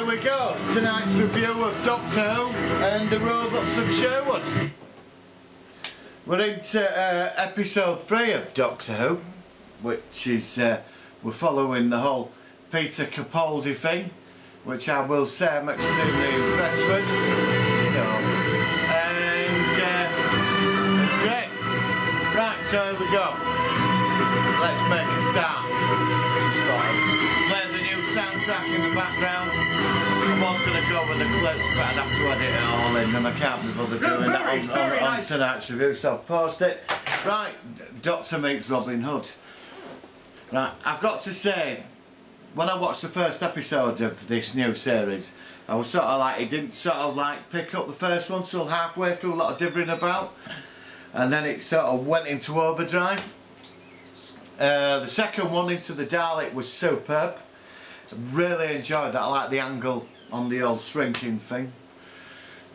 we go, tonight's review of Doctor Who and the Robots of Sherwood. We're into episode 3 of Doctor Who, which is, we're following the whole Peter Capaldi thing, which I will say I'm extremely impressed with, you know, and it's great. Right, so here we go. Let's make a start. Just play the new soundtrack in the background. I was going to go with the clips, but I'd have to edit it all in, and I can't be bothered doing that on tonight's review, so I'll post it. Right, Doctor meets Robin Hood. Right, I've got to say, when I watched the first episode of this new series, I was sort of like, it didn't sort of like pick up the first one till halfway through, a lot of dithering about, and then it sort of went into overdrive. The second one, Into the Dalek, was superb. Really enjoyed that. I like the angle on the old shrinking thing.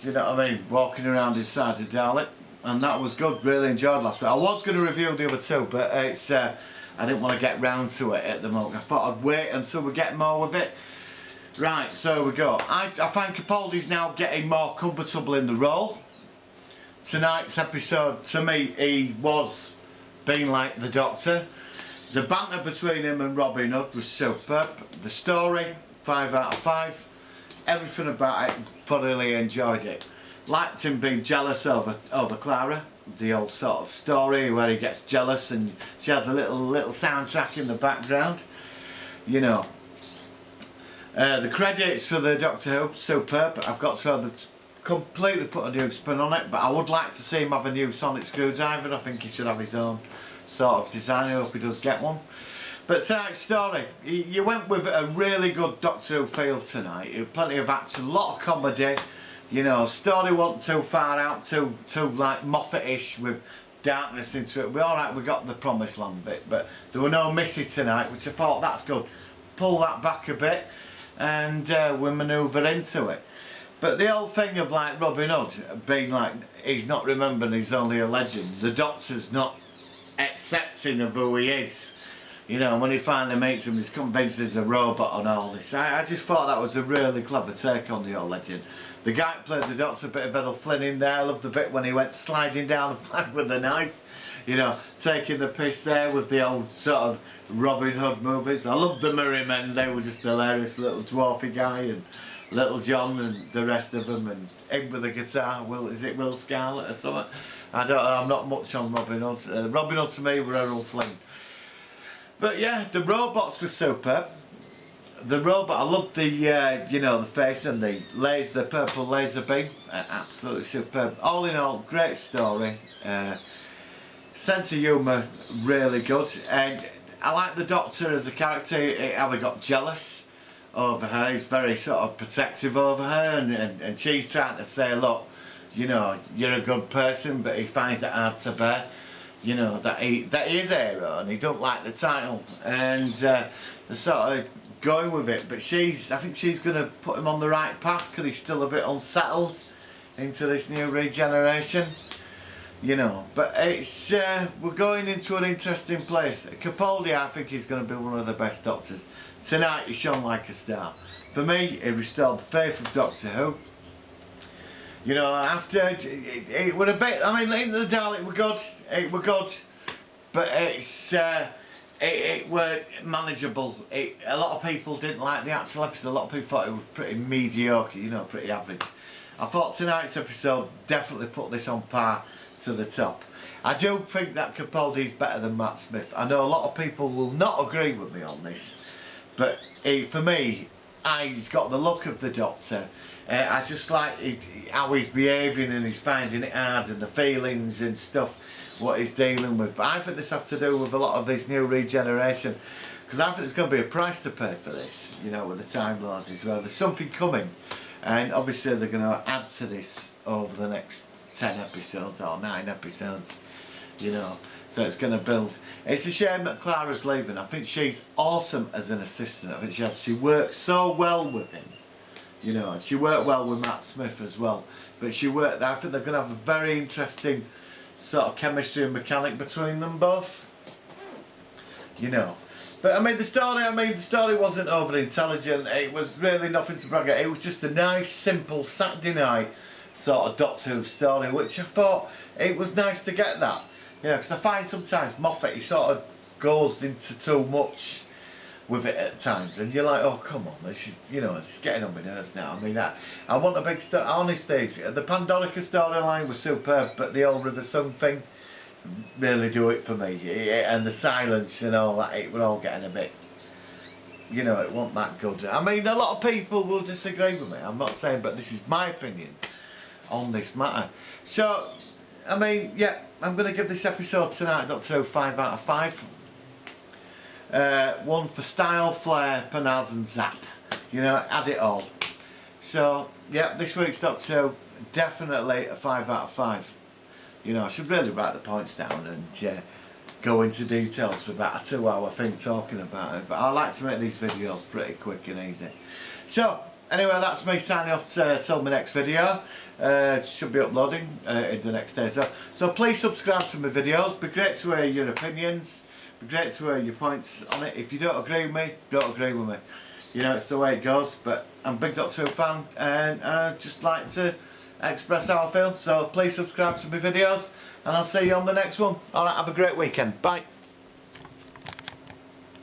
Do you know what I mean? Walking around inside the Dalek, and that was good. Really enjoyed last week. I was going to review the other two, but it's I didn't want to get round to it at the moment. I thought I'd wait until we get more with it. Right, so we go. I find Capaldi's now getting more comfortable in the role. Tonight's episode, to me, he was being like the Doctor. The banter between him and Robin Hood was superb. The story, 5 out of 5. Everything about it, thoroughly enjoyed it. Liked him being jealous over Clara. The old sort of story where he gets jealous and she has a little soundtrack in the background. You know. The credits for the Doctor Who, superb. I've got to completely put a new spin on it, but I would like to see him have a new sonic screwdriver. I think he should have his own sort of design. I hope he does get one. But tonight's story, you went with a really good Doctor Who feel tonight. Plenty of action, a lot of comedy. You know, story wasn't too far out, too like Moffat-ish with darkness into it. Alright, we got the Promised Land bit, but there were no Missy tonight, which I thought, that's good. Pull that back a bit and we manoeuvre into it. But the whole thing of like Robin Hood being like, he's not remembering he's only a legend. The Doctor's not accepting of who he is. You know, when he finally meets him, he's convinced he's a robot and all this. I just thought that was a really clever take on the old legend. The guy who played the Doctor, a bit of Errol Flynn in there. I loved the bit when he went sliding down the flag with a knife. You know, taking the piss there with the old sort of Robin Hood movies. I loved the Merry Men. They were just hilarious. Little dwarfy guy and Little John and the rest of them, and him with the guitar. Is it Will Scarlett or something? I don't know. I'm not much on Robin Hood. Robin Hood to me were Errol Flynn. But yeah, the robots were superb. The robot, I loved the you know, the face and the purple laser beam. Absolutely superb. All in all, great story. Sense of humour, really good. And I like the Doctor as a character. How he got jealous over her. He's very sort of protective over her, and she's trying to say, look, you know, you're a good person, but he finds it hard to bear. You know, that he is a hero and he don't like the title, and they're sort of going with it, but I think she's going to put him on the right path because he's still a bit unsettled into this new regeneration, you know. But it's we're going into an interesting place. Capaldi, I think he's going to be one of the best Doctors. Tonight he shone like a star. For me, he restored the faith of Doctor Who. You know, after it were a bit, I mean, Into the Dalek were good, it were good, but it were manageable. A lot of people didn't like the actual episode. A lot of people thought it was pretty mediocre, you know, pretty average. I thought tonight's episode definitely put this on par to the top. I do think that Capaldi's better than Matt Smith. I know a lot of people will not agree with me on this, but for me, he's got the look of the Doctor. I just like how he's behaving and he's finding it hard, and the feelings and stuff, what he's dealing with. But I think this has to do with a lot of this new regeneration, because I think there's going to be a price to pay for this, you know, with the Time Lords as well. There's something coming, and obviously they're going to add to this over the next 10 episodes or 9 episodes, you know. So it's going to build. It's a shame that Clara's leaving. I think she's awesome as an assistant. I think she works so well with him. You know, and she worked well with Matt Smith as well. But I think they're going to have a very interesting sort of chemistry and mechanic between them both. You know, But I mean the story wasn't over intelligent. It was really nothing to brag at. It was just a nice, simple Saturday night sort of Doctor Who story, which I thought it was nice to get that. You know, because I find sometimes Moffat, he sort of goes into too much with it at times, and you're like, oh come on, this is, you know, it's getting on my nerves now. I mean, I want a big story. Honestly, the Pandorica storyline was superb, but the old River Song thing really do it for me, and the silence and all that, it were all getting a bit, you know, it wasn't that good. I mean, a lot of people will disagree with me, I'm not saying, but this is my opinion on this matter. So, I mean, yeah, I'm going to give this episode tonight, Doctor Who, 5 out of 5. 1 for style, flair, panaz and zap. You know, add it all. So, yeah, this week's Doctor Who, definitely a 5 out of 5. You know, I should really write the points down and go into details for about a 2-hour thing talking about it. But I like to make these videos pretty quick and easy. So, anyway, that's me signing off till my next video. Should be uploading in the next day. So please subscribe to my videos. Be great to hear your opinions. Be great to hear your points on it. If you don't agree with me, don't agree with me. You know, it's the way it goes. But I'm a big Doctor Who fan, and I just like to express how I feel. So please subscribe to my videos, and I'll see you on the next one. Alright, have a great weekend. Bye.